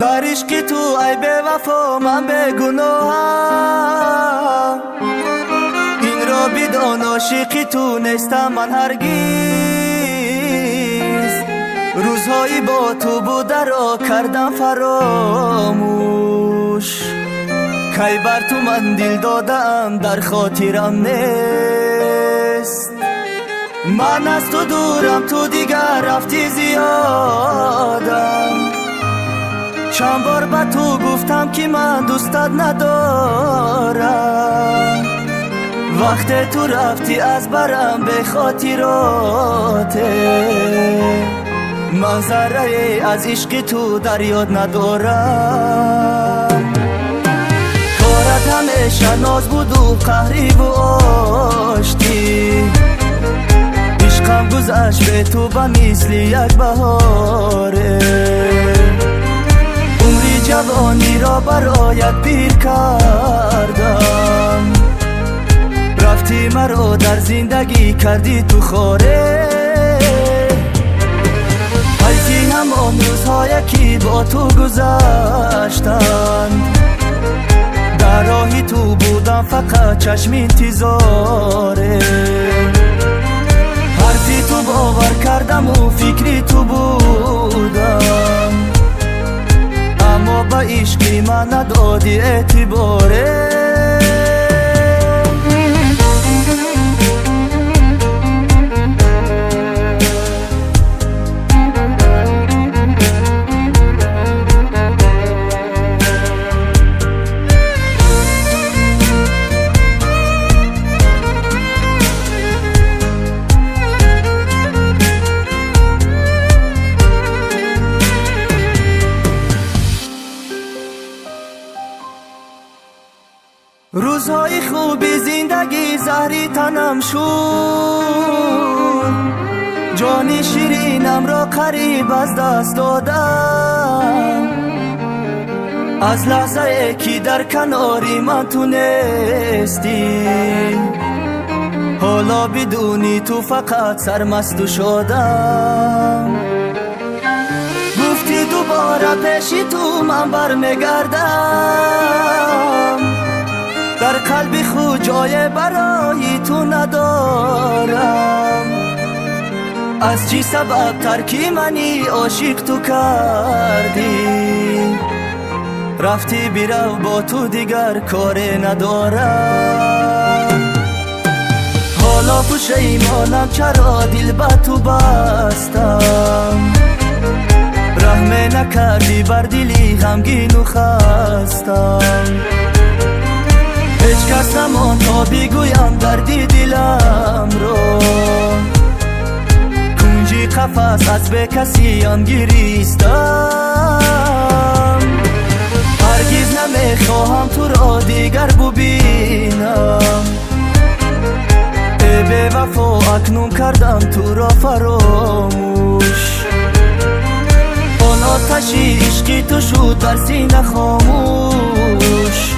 در عشق تو ای به وفا من به گناهم، این را بدان عاشق تو نیستم من هرگز. روزهایی با تو بوده را کردم فراموش، کی بر تو من دل دادم در خاطرم نیست. من از تو دورم، تو دیگر رفتی زیادم. چند بار به تو گفتم که من دوستت ندارم، وقت تو رفتی از برم به خاطرات. من ذره از عشق تو در یاد ندارم. کارت همیشه ناز بود و قهری و آشتی، عشقم گذشت به تو به مثل یک بهاره. عمری جوانی را برایت پیر کردم، رفتی مرا در زندگی کردی تو خاره. حیفی همان روزهایی که با تو گذشتند، در راه تو بودم فقط چشم انتظاره. حرفی تو باور کردم و فکری تو بودم، اما با عشقی من ندادی اعتباره. روزهای خوبی زندگی زهری تنم شد، جان شیرینم را قریب از دست دادم. از لحظه که در کناری من تو نیستی، حالا بدونی تو فقط سرمست شدم. گفتی دوباره پیشی تو من برمیگردم، در قلب خود جای برای تو ندارم. از چی سبب ترکی منی عاشق تو کردی، رفتی بیرو با تو دیگر کار ندارم. حالا پشیمانم چرا دل با تو بستم، رحم نکردی بر دلی غمگین و خستم. هیچ کس نمان تا بگویم دردی دلم رو، کنجی قفس از به کسی آن گریستم. هرگز نمیخواهم تو را دیگر ببینم، به وفا اکنون کردم تو را فراموش. آن آتشی عشقی تو شد بر سینه خاموش،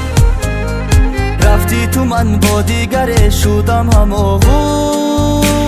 رفتی تو من با دیگر شدم هم آغوش.